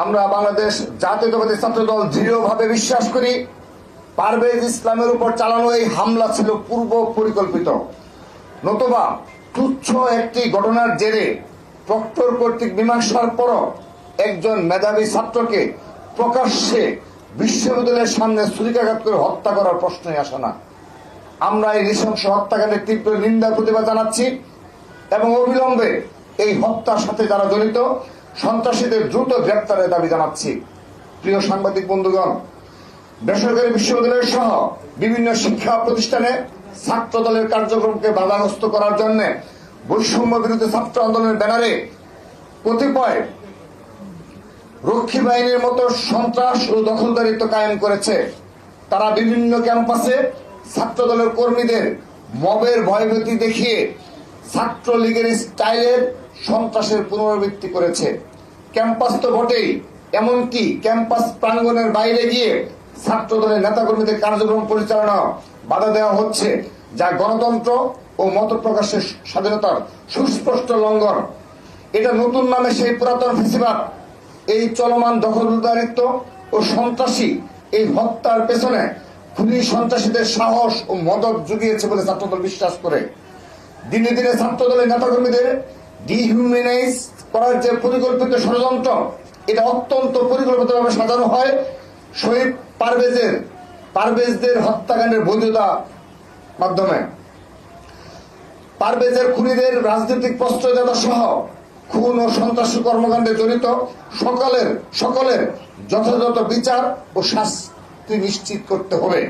আমরা বাংলাদেশ জাতীয়তাবাদী ছাত্রদল দৃঢ়ভাবে বিশ্বাস করি পারভেজ ইসলামের উপর চালানো এই হামলা ছিল পূর্ব পরিকল্পিত, নতুবা তুচ্ছ একটি ঘটনার জেরে প্রক্টর কর্তৃক মীমাংসার পরও একজন মেধাবী ছাত্রকে প্রকাশ্যে বিশ্ববিদ্যালয়ের সামনে ছুরিকাঘাত করে হত্যা করার প্রশ্নই আসে না। আমরা এই নৃশংস হত্যাকাণ্ডের তীব্র নিন্দা প্রতিবাদ জানাচ্ছি এবং অবিলম্বে এই হত্যার সাথে যারা জড়িত সন্ত্রাসীদের দ্রুত গ্রেপ্তারের দাবি জানাচ্ছি। প্রিয় সাংবাদিক বন্ধুগণ, বেসরকারি বিশ্ববিদ্যালয় সহ বিভিন্ন শিক্ষা প্রতিষ্ঠানে ছাত্র দলের কার্যক্রমকে বাধাগ্রস্ত করার জন্য বৈষম্য বিরোধী ছাত্র আন্দোলনের ব্যানারে কতিপয় রক্ষী বাহিনীর মতো সন্ত্রাস ও দখলদারিত্ব কায়েম করেছে। তারা বিভিন্ন ক্যাম্পাসে ছাত্র দলের কর্মীদের মবের ভয়ভীতি দেখিয়ে ছাত্রলীগের স্টাইলের সন্ত্রাসের পুনরাবৃত্তি করেছে। ক্যাম্পাস তো বটেই, এমনকি ক্যাম্পাস প্রাঙ্গণের বাইরে গিয়ে ছাত্র দলের নেতাকর্মীদের কার্যক্রম পরিচালনা বাধা দেওয়া হচ্ছে, যা গণতন্ত্র ও মত প্রকাশের স্বাধীনতার সুস্পষ্ট লঙ্ঘন। এটা নতুন নামে সেই পুরাতন ফেসিবাদ। এই চলমান দখলদারিত্ব ও সন্ত্রাসী এই হত্যার পেছনে খুনি সন্ত্রাসীদের সাহস ও মদত জুগিয়েছে বলে ছাত্রদল বিশ্বাস করে। দিনে দিনে ছাত্রদলের নেতাকর্মীদের ডিহিউম্যানাইজ করার যে পরিকল্পিত ষড়যন্ত্র, এটা অত্যন্ত পরিকল্পিতভাবে সাজানো হয় শহীদ পারভেজদের হত্যাকাণ্ডের বৈধতা মাধ্যমে। পারভেজের খুনিদের রাজনৈতিক প্রশ্রয়দাতা সহ খুন ও সন্ত্রাসী কর্মকাণ্ডে জড়িত সকলের যথাযথ বিচার ও শাস্তি নিশ্চিত করতে হবে।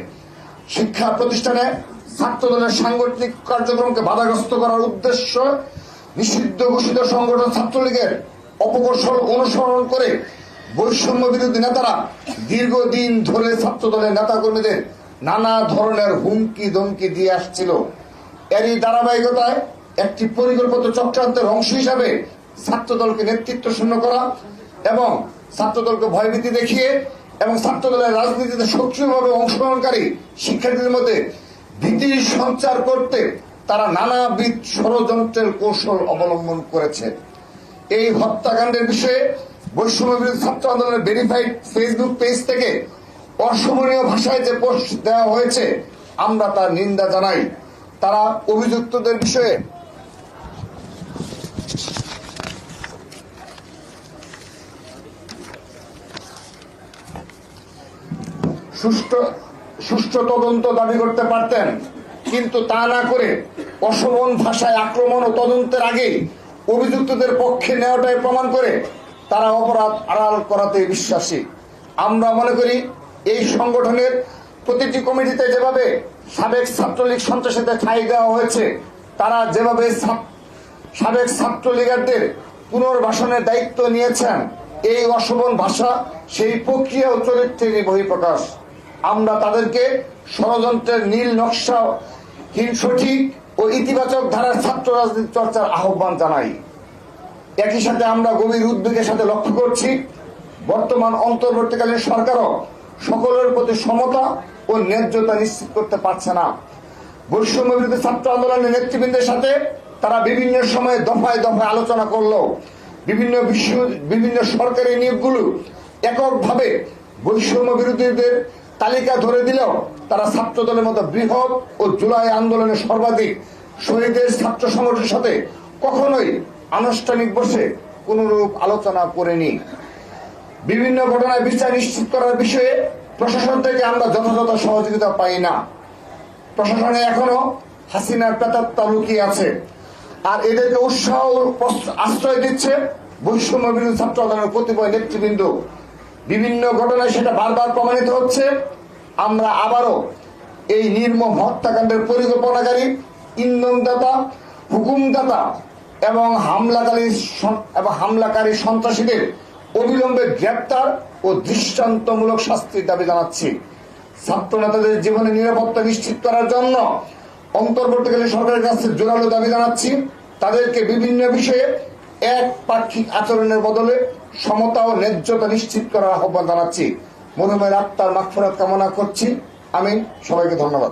শিক্ষা প্রতিষ্ঠানে ছাত্র দলের সাংগঠনিক কার্যক্রমকে বাধাগ্রস্ত করার উদ্দেশ্য নিষিদ্ধ ঘোষিত সংগঠন ছাত্রলীগের অপকৌশল অনুসরণ করে বৈষম্য বিরোধী নেতারা দীর্ঘদিন ধরে ছাত্র দলের নেতাকর্মীদের নানা ধরনের হুমকি ধমকি দিয়ে আসছিল। এরই ধারাবাহিকতায় একটি পরিকল্পিত চক্রান্তের অংশ হিসাবে ছাত্রদলকে নেতৃত্ব শূন্য করা এবং ছাত্রদলকে ভয়ভীতি দেখিয়ে এবং ছাত্রদলের রাজনীতিতে সক্রিয়ভাবে অংশগ্রহণকারী শিক্ষার্থীদের মধ্যে ভীতি সঞ্চার করতে তারা নানাবিধ ষড়যন্ত্রের কৌশল অবলম্বন করেছে। এই হত্যাকাণ্ডের বিষয়ে বৈষম্য বিরোধী ছাত্র আন্দোলনের ভেরিফাইড ফেসবুক পেজ থেকে অশোভনীয় ভাষায় যে পোস্ট দেওয়া হয়েছে, আমরা তার নিন্দা জানাই। তারা অভিযুক্তদের বিষয়ে সুষ্ঠু তদন্ত দাবি করতে পারতেন, কিন্তু তা না করে অশোভন ভাষায় আক্রমণ ও তদন্তের আগেই অভিযুক্তদের পক্ষে নেওয়াটাই প্রমাণ করে তারা অপরাধ আড়াল করাতে বিশ্বাসী। আমরা মনে করি এই সংগঠনের প্রতিটি কমিটিতে যেভাবে সাবেক ছাত্রলীগ সন্ত্রাসীদের ঠাঁই দেওয়া হয়েছে, তারা যেভাবে সাবেক ছাত্রলীগারদের পুনর্বাসনের দায়িত্ব নিয়েছেন, এই অশোভন ভাষা সেই প্রক্রিয়া ও চরিত্রেরই বহিঃপ্রকাশ। আমরা তাদেরকে ষড়যন্ত্রের নীল নকশাহীন সঠিক ও ইতিবাচক ধারার ছাত্র রাজনীতি চর্চার আহ্বান জানাই। একই সাথে আমরা গভীর উদ্বেগের সাথে লক্ষ্য করছি বর্তমান অন্তর্বর্তীকালীন সরকারও সকলের প্রতি সমতা ও ন্যায্যতা নিশ্চিত করতে পারছে না। বৈষম্য বিরোধী ছাত্র আন্দোলনের নেতৃবৃন্দের সাথে তারা বিভিন্ন সময়ে দফায় দফায় আলোচনা করলেও বিভিন্ন সরকারি নিয়োগগুলো এককভাবে বৈষম্য বিরোধীদের তালিকা ধরে দিলেও তারা ছাত্র দলের মতো বৃহৎ ও জুলাই আন্দোলনের সর্বাধিক শহীদের ছাত্র সংগঠনের সাথে কখনোই আনুষ্ঠানিক বসে কোনরূপ আলোচনা করেনি। বিভিন্ন ঘটনায় বিচার নিশ্চিত করার বিষয়ে প্রশাসন থেকে আমরা যথাযথ সহযোগিতা পাই না। প্রশাসনে এখনো হাসিনার প্রেতাত্মা লুকিয়ে আছে, আর এদেরকে উৎসাহ আশ্রয় দিচ্ছে বৈষম্য বিরোধী ছাত্র আন্দোলনের কতিপয় নেতৃবৃন্দ। বিভিন্ন ঘটনায় সেটা বারবার প্রমাণিত হচ্ছে। আমরা আবারও এই নির্মম হত্যাকাণ্ডের পরিকল্পনাকারী, ইন্ধনদাতা, হুকুমদাতা এবং হামলাকারী সন্ত্রাসীদের অবিলম্বে গ্রেপ্তার ও দৃষ্টান্তমূলক শাস্তির দাবি জানাচ্ছি। ছাত্র নেতাদের জীবনে নিরাপত্তা নিশ্চিত করার জন্য অন্তর্বর্তীকালীন সরকারের কাছে জোরালো দাবি জানাচ্ছি। তাদেরকে বিভিন্ন বিষয়ে একপাক্ষিক আচরণের বদলে সমতা ও ন্যায্যতা নিশ্চিত করার আহ্বান জানাচ্ছি। মরহুমের আত্মার মাগফিরাত কামনা করছি। আমিন। সবাইকে ধন্যবাদ।